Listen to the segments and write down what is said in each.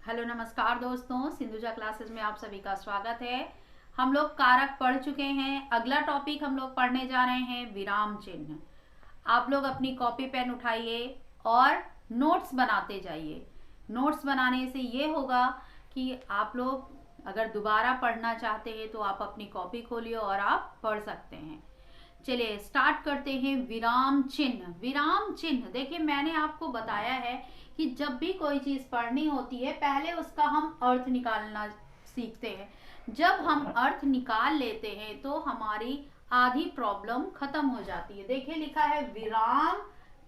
Hello नमस्कार दोस्तों, Sindhuja classes में आप सभी का स्वागत है। हम लोग कारक पढ़ चुके हैं। अगला टॉपिक हम लोग पढ़ने जा रहे हैं विराम चिन्ह। आप लोग अपनी कॉपी पेन उठाइए और नोट्स बनाते जाइए। नोट्स बनाने से ये होगा कि आप लोग अगर दोबारा पढ़ना चाहते हैं तो आप अपनी कॉपी खोलिए और आप पढ़ सकते हैं। चलिए स्टार्ट करते हैं। विराम चिन्ह। विराम चिन्ह देखिए, मैंने आपको बताया है कि जब भी कोई चीज पढ़नी होती है पहले उसका हम अर्थ निकालना सीखते हैं। जब हम अर्थ निकाल लेते हैं तो हमारी आधी प्रॉब्लम खत्म हो जाती है। देखिए लिखा है विराम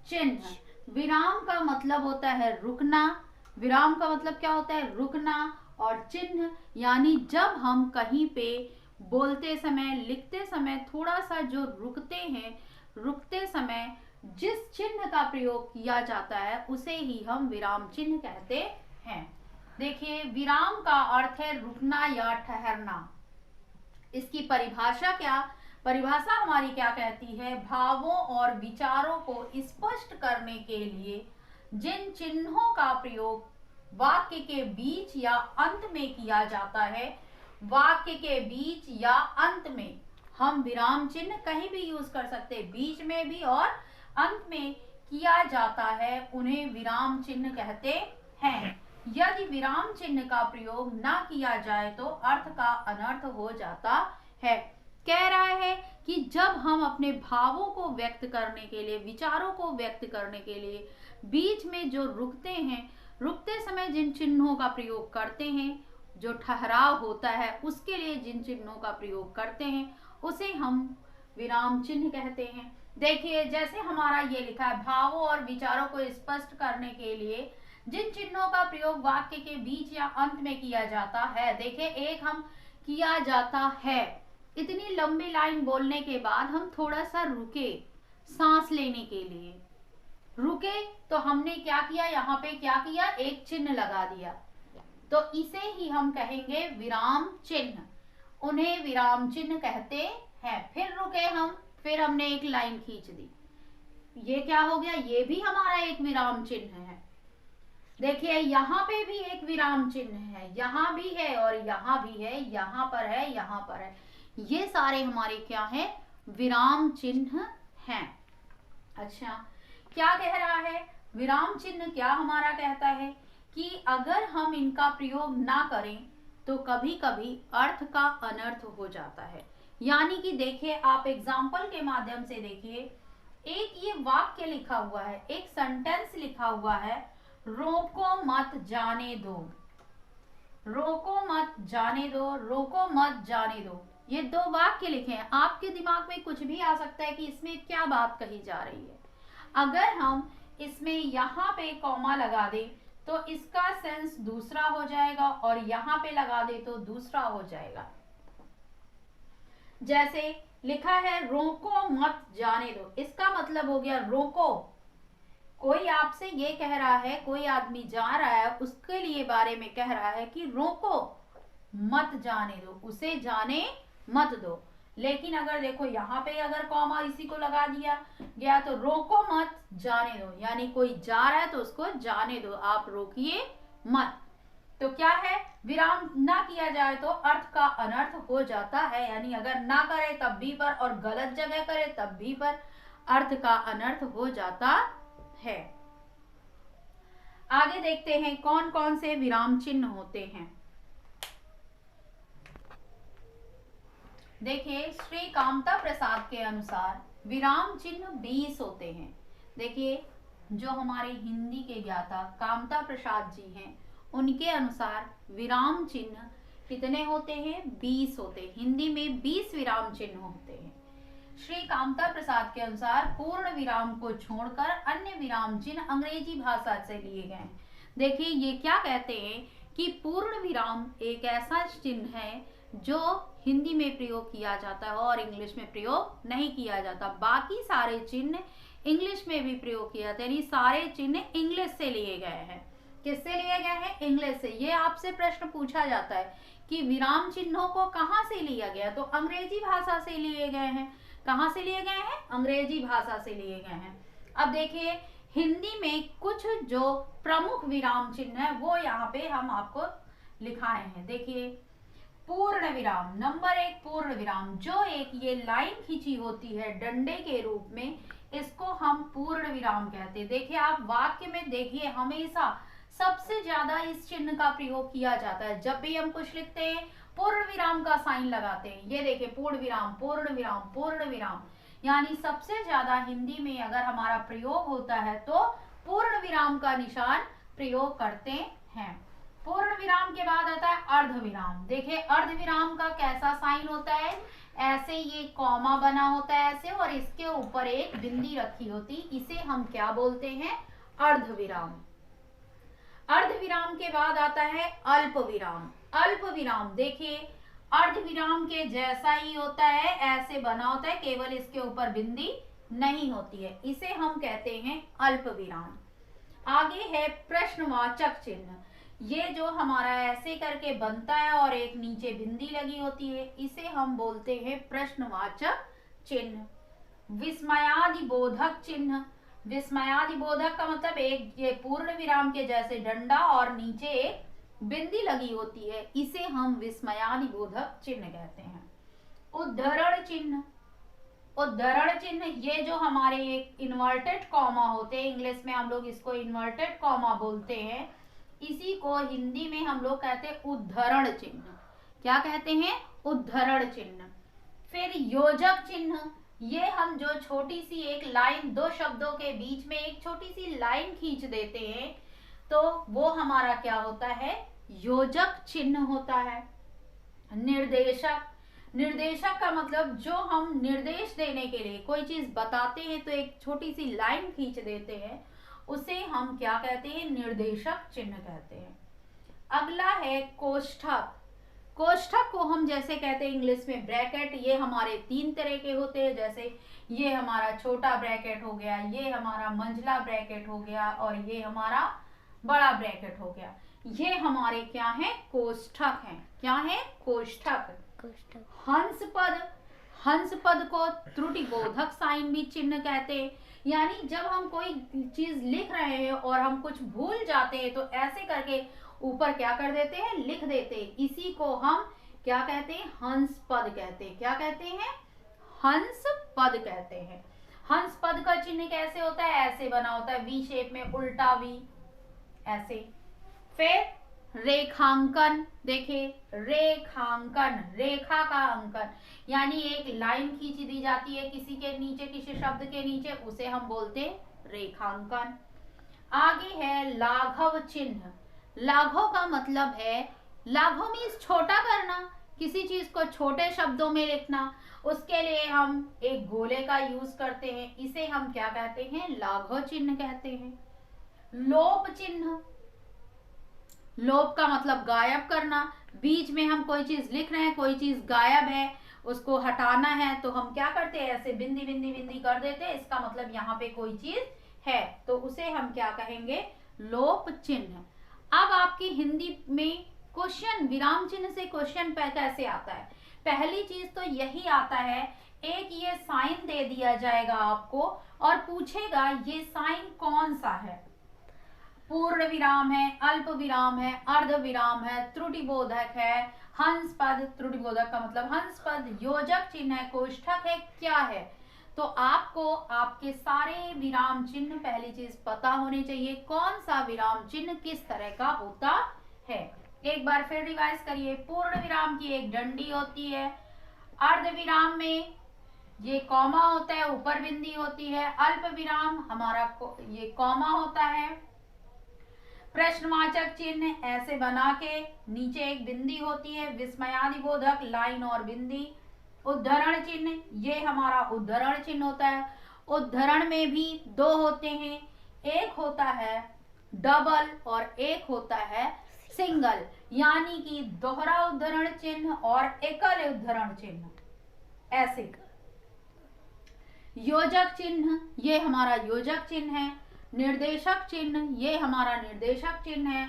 चिन्ह। विराम का मतलब होता है रुकना। विराम का मतलब क्या होता है? रुकना। और चिन्ह यानी जब हम कहीं पे बोलते समय, लिखते समय थोड़ा सा जो रुकते हैं, रुकते समय जिस चिन्ह का प्रयोग किया जाता है उसे ही हम विराम चिन्ह कहते हैं। देखिए विराम का अर्थ है रुकना या ठहरना। इसकी परिभाषा क्या? परिभाषा हमारी क्या कहती है? भावों और विचारों को स्पष्ट करने के लिए जिन चिन्हों का प्रयोग वाक्य के बीच या अंत में किया जाता है, वाक्य के बीच या अंत में हम विराम चिन्ह कहीं भी यूज कर सकते हैं, बीच में भी और अंत में किया जाता है, उन्हें विराम चिन्ह कहते हैं। यदि विराम चिन्ह का प्रयोग ना किया जाए तो अर्थ का अनर्थ हो जाता है। कह रहा है कि जब हम अपने भावों को व्यक्त करने के लिए, विचारों को व्यक्त करने के लिए बीच में जो रुकते हैं, रुकते समय जिन चिन्हों का प्रयोग करते हैं, जो ठहराव होता है उसके लिए जिन चिन्हों का प्रयोग करते हैं उसे हम विराम चिन्ह कहते हैं। देखिए जैसे हमारा ये लिखा है, भावों और विचारों को स्पष्ट करने के लिए जिन चिन्हों का प्रयोग वाक्य के बीच या अंत में किया जाता है। देखिए एक हम किया जाता है, इतनी लंबी लाइन बोलने के बाद हम थोड़ा सा रुके सांस लेने के लिए। रुके तो हमने क्या किया? यहाँ पे क्या किया? एक चिन्ह लगा दिया, तो इसे ही हम कहेंगे विराम चिन्ह। उन्हें विराम चिन्ह कहते हैं। फिर रुके हम, फिर हमने एक लाइन खींच दी, ये क्या हो गया? ये भी हमारा एक विराम चिन्ह है। देखिए यहाँ पे भी एक विराम चिन्ह है, यहाँ भी है और यहाँ भी है, यहाँ पर है, यहाँ पर है। ये सारे हमारे क्या है? विराम चिन्ह हैं। अच्छा, क्या कह रहा है? विराम चिन्ह क्या हमारा कहता है कि अगर हम इनका प्रयोग ना करें तो कभी कभी अर्थ का अनर्थ हो जाता है। यानी कि देखिए, आप एग्जाम्पल के माध्यम से देखिए, एक ये वाक्य लिखा हुआ है, एक सेंटेंस लिखा हुआ है, रोको मत जाने दो। रोको मत जाने दो, रोको मत जाने दो, ये दो वाक्य लिखे हैं। आपके दिमाग में कुछ भी आ सकता है कि इसमें क्या बात कही जा रही है। अगर हम इसमें यहाँ पे कॉमा लगा दें तो इसका सेंस दूसरा हो जाएगा और यहाँ पे लगा दे तो दूसरा हो जाएगा। जैसे लिखा है रोको मत जाने दो, इसका मतलब हो गया रोको। कोई आपसे ये कह रहा है, कोई आदमी जा रहा है, उसके लिए बारे में कह रहा है कि रोको मत जाने दो, उसे जाने मत दो। लेकिन अगर देखो यहाँ पे अगर कॉमा इसी को लगा दिया गया तो रोको मत जाने दो, यानी कोई जा रहा है तो उसको जाने दो, आप रोकिए मत। तो क्या है? विराम ना किया जाए तो अर्थ का अनर्थ हो जाता है। यानी अगर ना करे तब भी पर और गलत जगह करे तब भी पर अर्थ का अनर्थ हो जाता है। आगे देखते हैं कौन कौन से विराम चिन्ह होते हैं। देखिए श्री कामता प्रसाद के अनुसार विराम चिन्ह 20 होते हैं। देखिए जो हमारे हिंदी के ज्ञाता कामता प्रसाद जी हैं, उनके अनुसार विराम चिन्ह कितने होते हैं? 20 होते हैं। हिंदी में 20 विराम चिन्ह होते हैं। श्री कामता प्रसाद के अनुसार पूर्ण विराम को छोड़कर अन्य विराम चिन्ह अंग्रेजी भाषा से लिए गए हैं। देखिए ये क्या कहते हैं कि पूर्ण विराम एक ऐसा चिन्ह है जो हिंदी में प्रयोग किया जाता है और इंग्लिश में प्रयोग नहीं किया जाता। बाकी सारे चिन्ह इंग्लिश में भी प्रयोग किए जाते हैं, यानी सारे चिन्ह इंग्लिश से लिए गए हैं। किससे लिए गए हैं? इंग्लिश से। ये आपसे प्रश्न पूछा जाता है कि विराम चिन्हों को कहाँ से लिया गया, तो अंग्रेजी भाषा से लिए गए हैं। कहाँ से लिए गए हैं? अंग्रेजी भाषा से लिए गए हैं। अब देखिए हिंदी में कुछ जो प्रमुख विराम चिन्ह है वो यहाँ पे हम आपको लिखाए हैं। देखिए, पूर्ण विराम, नंबर 1 पूर्ण विराम, जो एक ये लाइन खींची होती है डंडे के रूप में, इसको हम पूर्ण विराम कहते हैं। देखिए आप वाक्य में देखिए, हमेशा सबसे ज्यादा इस चिन्ह का प्रयोग किया जाता है। जब भी हम कुछ लिखते हैं पूर्ण विराम का साइन लगाते हैं। ये देखिए, पूर्ण विराम, पूर्ण विराम, पूर्ण विराम, यानी सबसे ज्यादा हिंदी में अगर हमारा प्रयोग होता है तो पूर्ण विराम का निशान प्रयोग करते हैं। पूर्ण विराम के बाद आता है अर्ध विराम। देखिए अर्ध विराम का कैसा साइन होता है, ऐसे ये कॉमा बना होता है ऐसे, और इसके ऊपर एक बिंदी रखी होती, इसे हम क्या बोलते हैं, अर्ध विराम। अर्ध विराम के बाद आता है अल्प विराम। अल्प विराम देखिए अर्ध विराम के जैसा ही होता है, ऐसे बना होता है, केवल इसके ऊपर बिंदी नहीं होती है, इसे हम कहते हैं अल्प विराम। आगे है प्रश्नवाचक चिन्ह। ये जो हमारा ऐसे करके बनता है और एक नीचे बिंदी लगी होती है, इसे हम बोलते हैं प्रश्नवाचक चिन्ह। विस्मयादिबोधक चिन्ह। विस्मयादिबोधक का मतलब एक ये पूर्ण विराम के जैसे डंडा और नीचे एक बिंदी लगी होती है, इसे हम विस्मयादिबोधक चिन्ह कहते हैं। उद्धरण चिन्ह। उद्धरण चिन्ह ये जो हमारे एक इन्वर्टेड कॉमा होते हैं, इंग्लिश में हम लोग इसको इन्वर्टेड कॉमा बोलते हैं, इसी को हिंदी में हम लोग कहते हैं उद्धरण चिन्ह। क्या कहते हैं, उद्धरण चिन्ह। फिर योजक चिन्ह, ये हम जो छोटी सी एक लाइन, दो शब्दों के बीच में एक छोटी सी लाइन खींच देते हैं, तो वो हमारा क्या होता है, योजक चिन्ह होता है। निर्देशक। निर्देशक का मतलब जो हम निर्देश देने के लिए कोई चीज बताते हैं तो एक छोटी सी लाइन खींच देते हैं, उसे हम क्या कहते हैं, निर्देशक चिन्ह कहते हैं। अगला है कोष्ठक। कोष्ठक को हम जैसे कहते हैं इंग्लिश में ब्रैकेट। ये हमारे 3 तरह के होते हैं, जैसे ये हमारा छोटा ब्रैकेट हो गया, ये हमारा मंझला ब्रैकेट हो गया, और ये हमारा बड़ा ब्रैकेट हो गया। ये हमारे क्या है, कोष्ठक हैं। क्या है, कोष्ठक। हंस पद। हंस पद को त्रुटिबोधक साइन भी चिन्ह कहते हैं, यानी जब हम कोई चीज लिख रहे हैं और हम कुछ भूल जाते हैं तो ऐसे करके ऊपर क्या कर देते हैं, लिख देते हैं, इसी को हम क्या कहते हैं, हंस पद कहते हैं। क्या कहते हैं, हंस पद कहते हैं। हंस पद का चिन्ह कैसे होता है, ऐसे बना होता है वी शेप में, उल्टा वी ऐसे। फिर रेखांकन। देखिए रेखांकन, रेखा का अंकन, यानी एक लाइन खींच दी जाती है किसी के नीचे, किसी शब्द के नीचे, उसे हम बोलते हैं रेखांकन। आगे है लाघव चिन्ह। लाघव का मतलब है, लाघव मीन्स छोटा करना, किसी चीज को छोटे शब्दों में लिखना, उसके लिए हम एक गोले का यूज करते हैं, इसे हम क्या कहते हैं, लाघव चिन्ह कहते हैं। लोप चिन्ह। लोप का मतलब गायब करना। बीच में हम कोई चीज लिख रहे हैं, कोई चीज गायब है, उसको हटाना है, तो हम क्या करते हैं, ऐसे बिंदी बिंदी बिंदी कर देते हैं, इसका मतलब यहाँ पे कोई चीज है, तो उसे हम क्या कहेंगे, लोप चिन्ह। अब आपकी हिंदी में क्वेश्चन, विराम चिन्ह से क्वेश्चन कैसे आता है, पहली चीज तो यही आता है, एक ये साइन दे दिया जाएगा आपको और पूछेगा ये साइन कौन सा है, पूर्ण विराम है, अल्प विराम है, अर्ध विराम है, त्रुटिबोधक है, हंस पद, त्रुटिबोधक का मतलब हंस पद, योजक चिन्ह है, कोष्ठक है, क्या है, तो आपको आपके सारे विराम चिन्ह पहली चीज पता होनी चाहिए, कौन सा विराम चिन्ह किस तरह का होता है। एक बार फिर रिवाइज करिए, पूर्ण विराम की एक डंडी होती है, अर्ध विराम में ये कॉमा होता है, ऊपर बिंदी होती है, अल्प विराम हमारा ये कॉमा होता है, प्रश्नवाचक चिन्ह ऐसे बना के नीचे एक बिंदी होती है, विस्मयादिबोधक लाइन और बिंदी, उद्धरण चिन्ह ये हमारा उद्धरण चिन्ह होता है। उद्धरण में भी 2 होते हैं, एक होता है डबल और एक होता है सिंगल, यानी कि दोहरा उद्धरण चिन्ह और एकल उद्धरण चिन्ह ऐसे। योजक चिन्ह ये हमारा योजक चिन्ह है, निर्देशक चिन्ह ये हमारा निर्देशक चिन्ह है,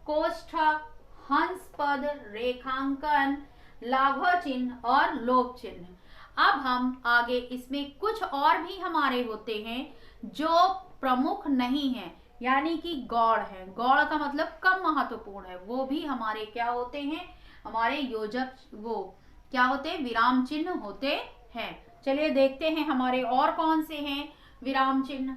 कोष्ठक, हंस पद, रेखांकन, लाघव चिन्ह और लोप चिन्ह। अब हम आगे इसमें कुछ और भी हमारे होते हैं जो प्रमुख नहीं है, यानी कि गौड़ है। गौड़ का मतलब कम महत्वपूर्ण है, वो भी हमारे क्या होते हैं, हमारे योजक, वो क्या होते हैं, विराम चिन्ह होते हैं। चलिए देखते हैं हमारे और कौन से हैं विराम चिन्ह।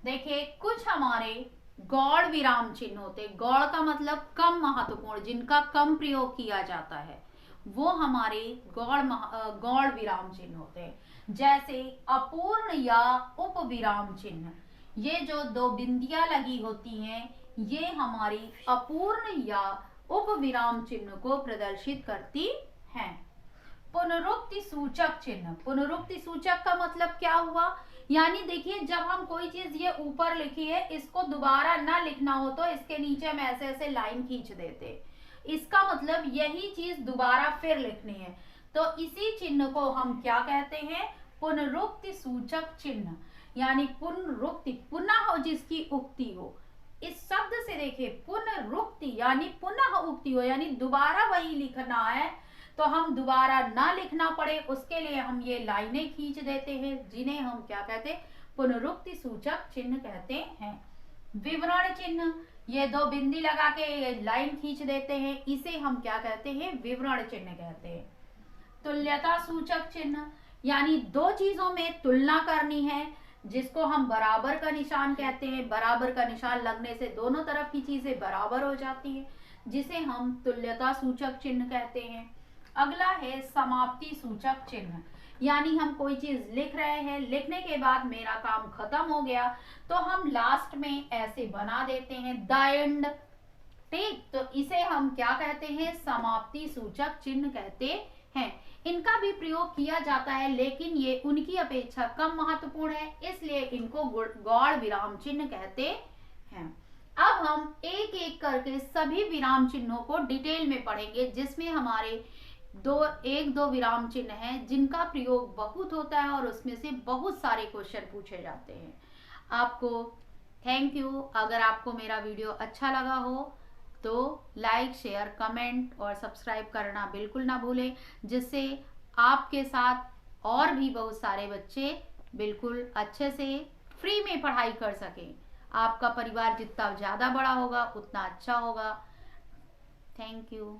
देखिए कुछ हमारे गौड़ विराम चिन्ह होते, गौड़ का मतलब कम महत्वपूर्ण, जिनका कम प्रयोग किया जाता है, वो हमारे गौड़ विराम चिन्ह होते हैं। जैसे अपूर्ण या उप विराम चिन्ह, ये जो दो बिंदियां लगी होती हैं, ये हमारी अपूर्ण या उप विराम चिन्ह को प्रदर्शित करती हैं। पुनरुक्ति सूचक चिन्ह, पुनरुक्ति सूचक का मतलब क्या हुआ, यानी देखिए जब हम कोई चीज ये ऊपर लिखी है, इसको दोबारा ना लिखना हो तो इसके नीचे हम ऐसे ऐसे लाइन खींच देते, इसका मतलब यही चीज दोबारा फिर लिखनी है, तो इसी चिन्ह को हम क्या कहते हैं, पुनरुक्ति सूचक चिन्ह। यानी पुनरुक्ति, पुनः हो जिसकी उक्ति हो, इस शब्द से देखिए पुनरुक्ति यानी पुनः उक्ति हो, यानी दोबारा वही लिखना है, तो हम दोबारा ना लिखना पड़े उसके लिए हम ये लाइनें खींच देते हैं, जिन्हें हम क्या कहते हैं, पुनरुक्ति सूचक चिन्ह कहते हैं। विवरण चिन्ह, ये दो बिंदी लगा के लाइन खींच देते हैं, इसे हम क्या कहते हैं, विवरण चिन्ह कहते हैं। तुल्यता सूचक चिन्ह, यानी दो चीजों में तुलना करनी है, जिसको हम बराबर का निशान कहते हैं। बराबर का निशान लगने से दोनों तरफ की चीजें बराबर हो जाती है, जिसे हम तुल्यता सूचक चिन्ह कहते हैं। अगला है समाप्ति सूचक चिन्ह, यानी हम कोई चीज लिख रहे हैं, लिखने के बाद मेरा काम खत्म हो गया तो हम लास्ट में ऐसे बना देते हैं द एंड, ठीक, तो इसे हम क्या कहते हैं, समाप्ति सूचक चिन्ह कहते हैं। इनका भी प्रयोग किया जाता है, लेकिन ये उनकी अपेक्षा कम महत्वपूर्ण है, इसलिए इनको गौड़ विराम चिन्ह कहते हैं। अब हम एक एक करके सभी विराम चिन्हों को डिटेल में पढ़ेंगे, जिसमें हमारे एक दो विराम चिन्ह हैं जिनका प्रयोग बहुत होता है और उसमें से बहुत सारे क्वेश्चन पूछे जाते हैं। आपको थैंक यू। अगर आपको मेरा वीडियो अच्छा लगा हो तो लाइक, शेयर, कमेंट और सब्सक्राइब करना बिल्कुल ना भूलें, जिससे आपके साथ और भी बहुत सारे बच्चे बिल्कुल अच्छे से फ्री में पढ़ाई कर सकें। आपका परिवार जितना ज़्यादा बड़ा होगा उतना अच्छा होगा। Thank you.